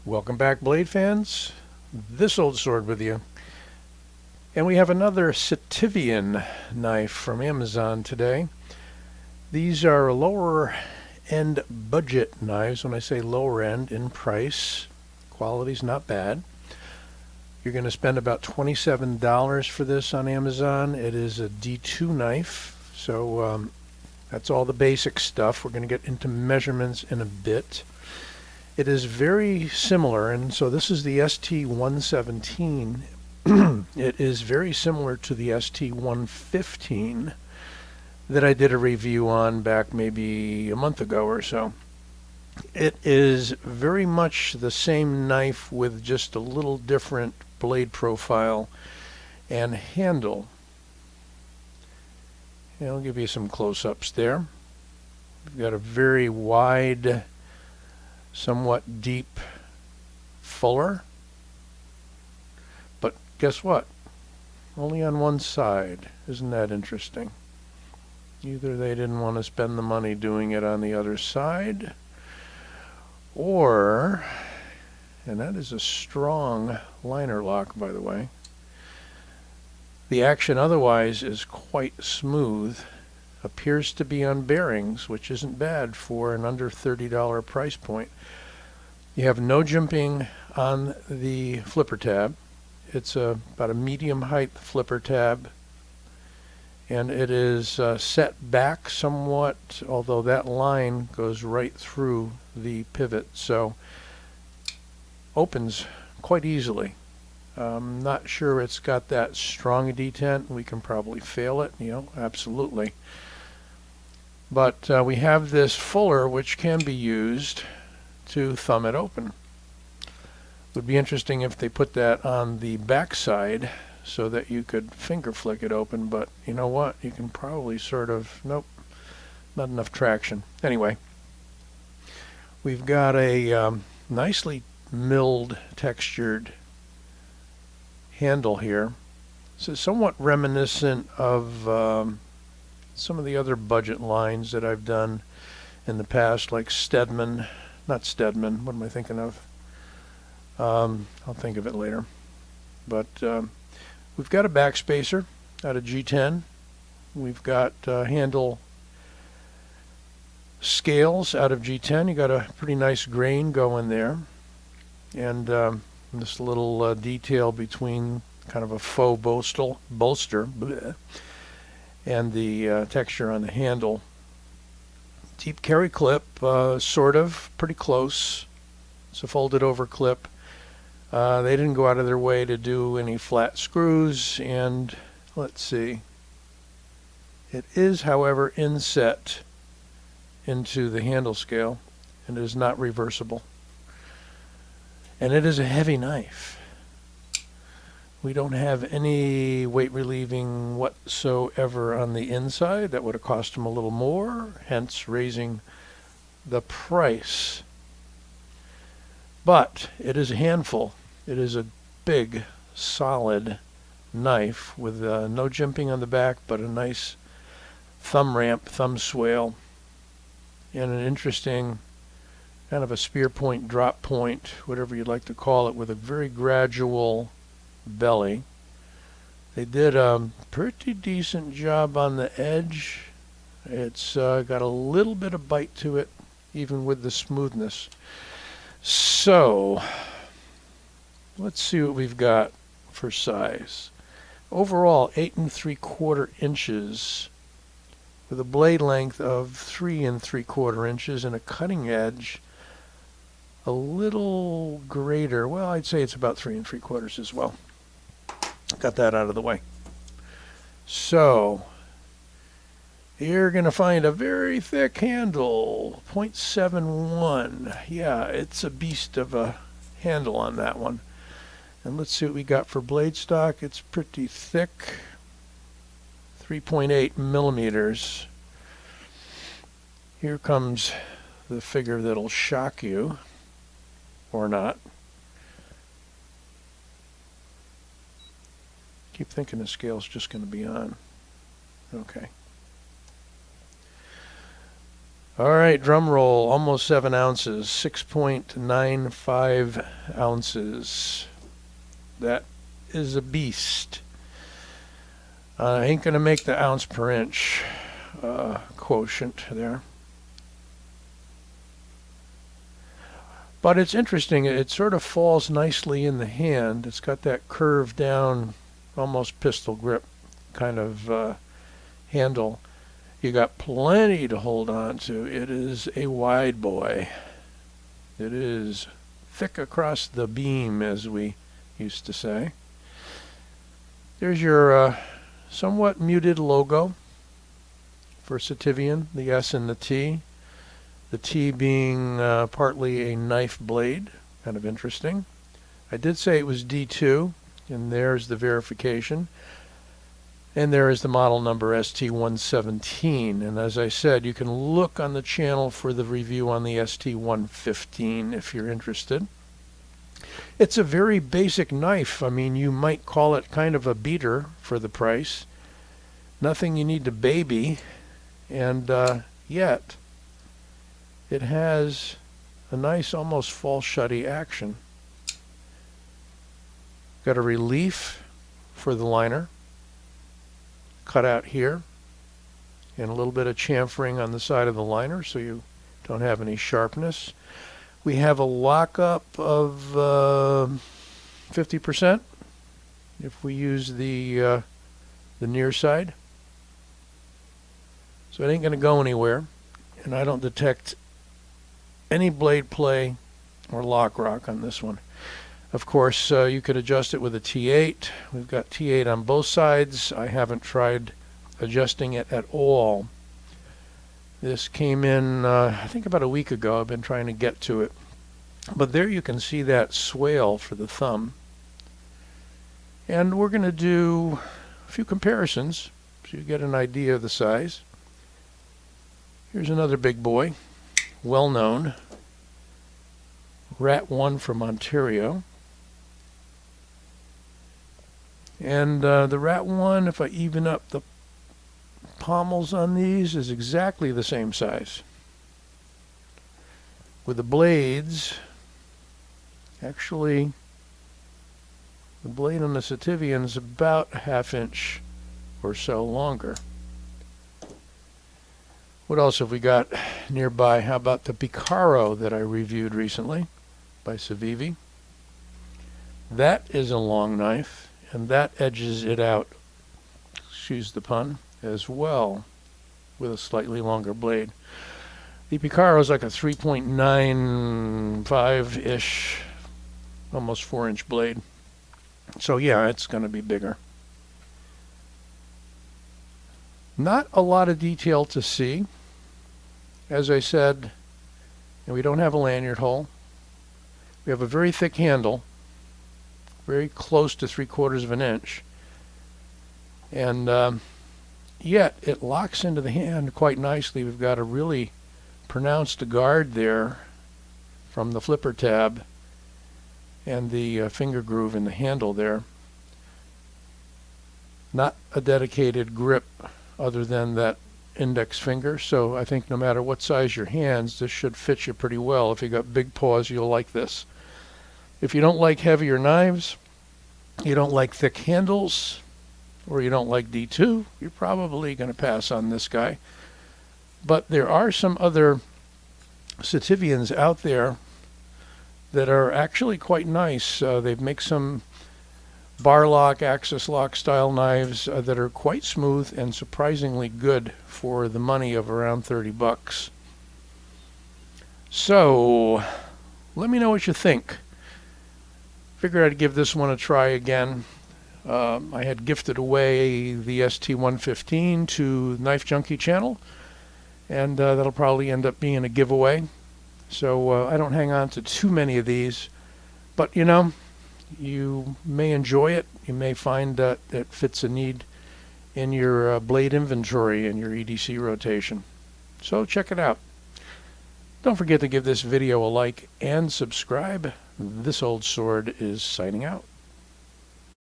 Welcome back, blade fans. This old sword with you. And we have another Sitivien knife from Amazon today. These are lower end budget knives. When I say lower end, in price, quality's not bad. You're going to spend about $27 for this on Amazon. It is a D2 knife, so that's all the basic stuff. We're going to get into measurements in a bit. It is very similar, and so this is the ST117. It is very similar to the ST115 that I did a review on back maybe a month ago or so. It is very much the same knife with just a little different blade profile and handle. And I'll give you some close-ups there. We've got a very wide, somewhat deep fuller, but guess what? Only on one side. Isn't that interesting? Either they didn't want to spend the money doing it on the other side, or, and that is a strong liner lock, by the way, the action otherwise is quite smooth. Appears to be on bearings, which isn't bad for an under $30 price point. You have no jimping on the flipper tab. It's about a medium height flipper tab, and it is set back somewhat, although that line goes right through the pivot, so opens quite easily. I'm not sure it's got that strong a detent. We can probably fail it, absolutely. But we have this fuller which can be used to thumb it open. Would be interesting if they put that on the back side so that you could finger flick it open, but you know what? You can probably sort of, nope, not enough traction. Anyway, we've got a nicely milled, textured handle here. This is somewhat reminiscent of some of the other budget lines that I've done in the past, like Stedman, not Stedman, what am I thinking of? I'll think of it later. But we've got a backspacer out of G10. We've got handle scales out of G10. You got a pretty nice grain going there. And this little detail between kind of a faux bolster bleh, and the texture on the handle. Deep carry clip, sort of, pretty close. It's a folded over clip. They didn't go out of their way to do any flat screws, and let's see. It is, however, inset into the handle scale, and it is not reversible. And it is a heavy knife. We don't have any weight relieving whatsoever on the inside. That would have cost them a little more, hence raising the price. But it is a handful. It is a big, solid knife with no jimping on the back, but a nice thumb ramp, thumb swale, and an interesting kind of a spear point, drop point, whatever you'd like to call it, with a very gradual belly. They did a pretty decent job on the edge. It's got a little bit of bite to it, even with the smoothness. So let's see what we've got for size. Overall, 8 3/4 inches with a blade length of 3 3/4 inches and a cutting edge a little greater. Well, I'd say it's about 3 3/4 as well. Got that out of the way. So you're going to find a very thick handle, 0.71. Yeah, it's a beast of a handle on that one. And let's see what we got for blade stock. It's pretty thick, 3.8 millimeters. Here comes the figure that'll shock you, or not. Keep thinking the scale's just going to be on. Okay. All right, drum roll, almost 7 ounces, 6.95 ounces. That is a beast. I ain't going to make the ounce per inch quotient there. But it's interesting, it sort of falls nicely in the hand. It's got that curved down, almost pistol grip kind of handle. You got plenty to hold on to. It is a wide boy. It is thick across the beam, as we used to say. There's your somewhat muted logo for Sitivien, the S and the T. The T being partly a knife blade, kind of interesting. I did say it was D2, and there's the verification. And there is the model number ST117. And as I said, you can look on the channel for the review on the ST115 if you're interested. It's a very basic knife. I mean, you might call it kind of a beater for the price. Nothing you need to baby. And yet, it has a nice, almost false Shotty action. Got a relief for the liner. Cut out here, and a little bit of chamfering on the side of the liner so you don't have any sharpness. We have a lockup of 50% if we use the near side. So it ain't going to go anywhere, and I don't detect any blade play or lock rock on this one. Of course, you could adjust it with a T8. We've got T8 on both sides. I haven't tried adjusting it at all. This came in, I think about a week ago. I've been trying to get to it. But there you can see that swale for the thumb. And we're going to do a few comparisons so you get an idea of the size. Here's another big boy, well known. Rat 1 from Ontario. And the Rat 1, if I even up the pommels on these, is exactly the same size. With the blades, actually, the blade on the Sitivien is about a ½ inch or so longer. What else have we got nearby? How about the Picaro that I reviewed recently by Sitivien? That is a long knife. And that edges it out, excuse the pun, as well, with a slightly longer blade. The Picaro is like a 3.95-ish, almost 4-inch blade. So yeah, it's going to be bigger. Not a lot of detail to see. As I said, and we don't have a lanyard hole. We have a very thick handle. Very close to 3/4 of an inch, and yet it locks into the hand quite nicely. We've got a really pronounced guard there from the flipper tab and the finger groove in the handle there. Not a dedicated grip other than that index finger, so I think no matter what size your hands, this should fit you pretty well. If you got big paws, you'll like this. If you don't like heavier knives, you don't like thick handles, or you don't like D2, you're probably going to pass on this guy. But there are some other Sitiviens out there that are actually quite nice. They make some bar lock, axis lock style knives that are quite smooth and surprisingly good for the money of around 30 bucks. So, let me know what you think. Figured I'd give this one a try again. I had gifted away the ST115 to Knife Junkie channel, and that'll probably end up being a giveaway. So I don't hang on to too many of these, but you know, you may enjoy it. You may find that it fits a need in your blade inventory and your EDC rotation. So check it out. Don't forget to give this video a like and subscribe. This old sword is signing out.